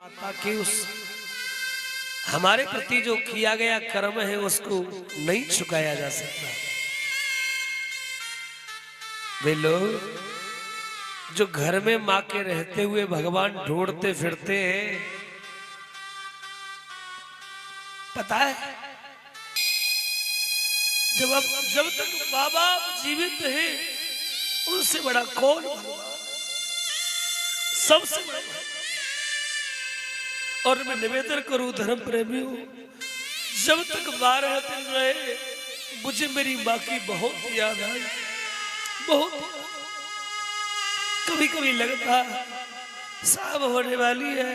ताकि उस हमारे प्रति जो किया गया कर्म है उसको नहीं चुकाया जा सकता। वे लोग जो घर में मां के रहते हुए भगवान ढूंढते फिरते हैं, पता है जब तक माँ बाप जीवित है उनसे बड़ा कौन, सबसे बड़ा। और मैं निवेदन करूं धर्म प्रेमियों, जब तक 12 दिन रहे मुझे मेरी माँ की बहुत याद आई, बहुत। कभी कभी लगता शाम होने वाली है,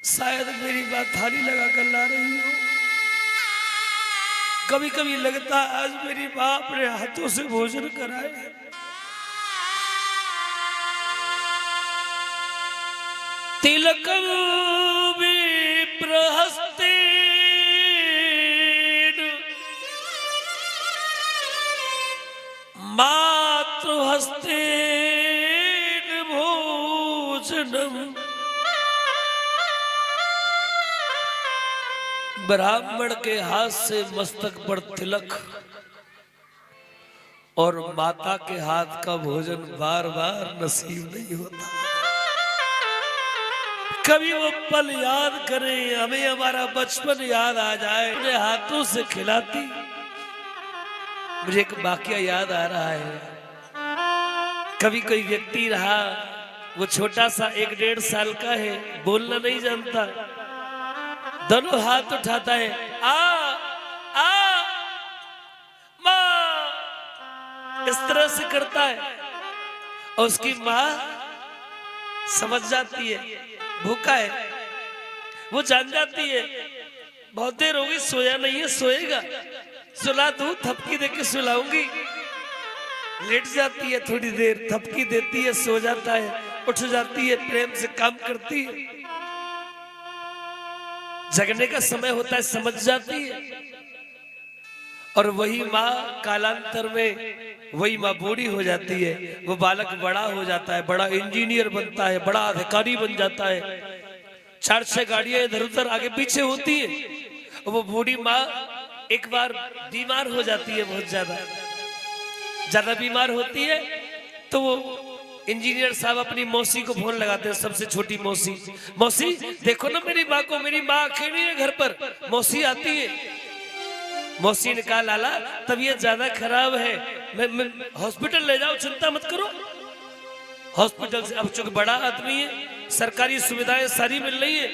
शायद मेरी माँ थाली लगा कर ला रही हो। कभी कभी लगता आज मेरी माँ अपने हाथों से भोजन कराए। तिलकम विप्रहस्तेन मातृहस्तेन भोजनम। ब्राह्मण के हाथ से मस्तक पर तिलक और माता के हाथ का भोजन बार बार नसीब नहीं होता। कभी वो पल याद करें, हमें हमारा बचपन याद आ जाए, अपने हाथों से खिलाती। मुझे एक वाकया याद आ रहा है। कभी कोई व्यक्ति रहा, वो छोटा सा 1-1.5 साल का है, बोलना नहीं जानता, दोनों हाथ उठाता है, आ माँ, इस तरह से करता है। और उसकी माँ समझ जाती है भूखा है, वो जान जाती है बहुत देर होगी, सोया नहीं है, सोएगा, सुला दूं, थपकी देके सुलाऊंगी। लेट जाती है, थोड़ी देर थपकी देती है, सो जाता है, उठ जाती है, प्रेम से काम करती है। जगने का समय होता है, समझ जाती है। और वही माँ कालांतर में वही माँ बूढ़ी हो जाती है, वो बालक बड़ा हो जाता है, बड़ा इंजीनियर बनता है, बड़ा अधिकारी बन जाता है। 4-6 गाड़ियां इधर उधर आगे पीछे होती है। वो बूढ़ी माँ एक बार बीमार हो जाती है, बहुत ज्यादा बीमार होती है। तो वो इंजीनियर साहब अपनी मौसी को फोन लगाते हैं, सबसे छोटी मौसी, मौसी देखो ना मेरी माँ को, मेरी माँ अकेली है घर पर। मौसी आती है, मौसी ने कहा लाला तबीयत ज्यादा खराब है, मैं हॉस्पिटल ले जाओ, चिंता मत करो। हॉस्पिटल से, अब चूंकि बड़ा आदमी है, सरकारी सुविधाएं सारी मिल रही है,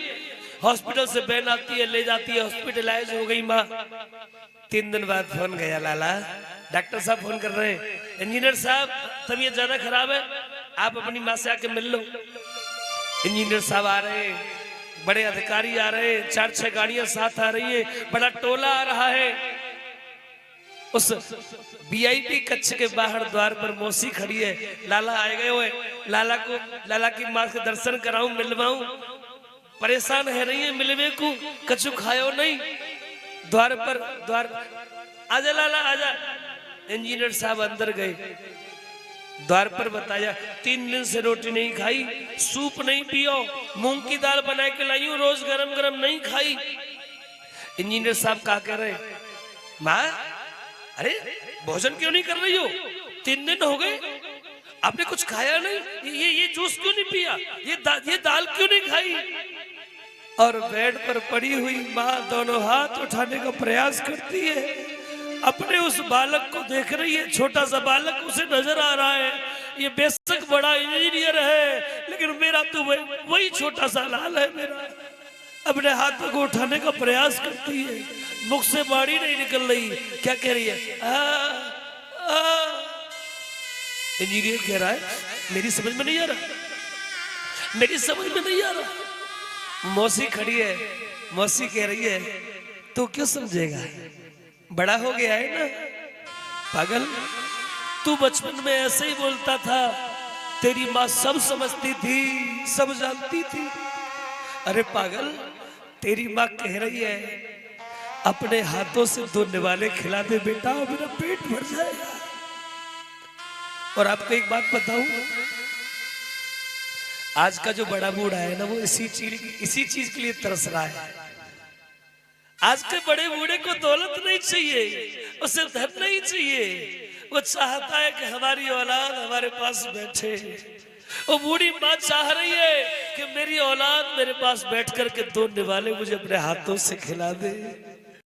हॉस्पिटल से बैन आती है, ले जाती है, हॉस्पिटलाइज हो गई माँ। 3 दिन बाद फोन गया, लाला डॉक्टर साहब फोन कर रहे हैं, इंजीनियर साहब तबीयत ज्यादा खराब है, आप अपनी माँ से आके मिल लो। इंजीनियर साहब आ रहे हैं, बड़े अधिकारी आ रहे हैं, 4-6 गाड़ियां साथ आ रही है, बड़ा टोला आ रहा है। उस वीआईपी कक्ष के बाहर द्वार पर मौसी खड़ी है, लाला आए गए हुए, लाला की माँ से दर्शन कराऊं, मिलवाऊं, परेशान है रही है, मिलवे को कछु खायो नहीं। द्वार आजा लाला आजा। इंजीनियर साहब अंदर गए, द्वार पर बताया 3 दिन से रोटी नहीं खाई, सूप नहीं पियो, मूंग की दाल बना के लाई हूं, रोज गरम गरम नहीं खाई। इंजीनियर साहब क्या कह रहे, माँ अरे भोजन क्यों नहीं कर रही हो, 3 दिन हो गए आपने कुछ खाया नहीं, ये जूस क्यों नहीं पिया, ये दाल क्यों नहीं खाई। और बेड पर पड़ी हुई माँ दोनों हाथ उठाने का प्रयास करती है, अपने उस बालक को देख रही है, छोटा सा बालक उसे नजर आ रहा है, ये बेशक बड़ा इंजीनियर है लेकिन मेरा तो वही छोटा सा लाल है मेरा। अपने हाथों को उठाने का प्रयास करती है, मुख से बाड़ी नहीं निकल रही, क्या कह रही है, इंजीनियर कह रहा है मेरी समझ में नहीं आ रहा, मेरी समझ में नहीं आ रहा। मौसी खड़ी है, मौसी कह रही है तू क्यों समझेगा, बड़ा हो गया है ना पागल, तू बचपन में ऐसे ही बोलता था, तेरी माँ सब समझती थी, सब जानती थी। अरे पागल, तेरी माँ कह रही है अपने हाथों से 2 निवाले खिला दे बेटा, मेरा पेट भर जाएगा। और आपको एक बात बताऊं, आज का जो बड़ा बूढ़ा है ना वो इसी चीज के लिए तरस रहा है। आज के बड़े बूढ़े को दौलत नहीं चाहिए, उसे धन नहीं चाहिए, वो चाहता है कि हमारी औलाद हमारे पास बैठे। वो बूढ़ी माँ चाह रही है कि मेरी औलाद मेरे पास बैठ कर के 2 निवाले मुझे अपने हाथों से खिला दे।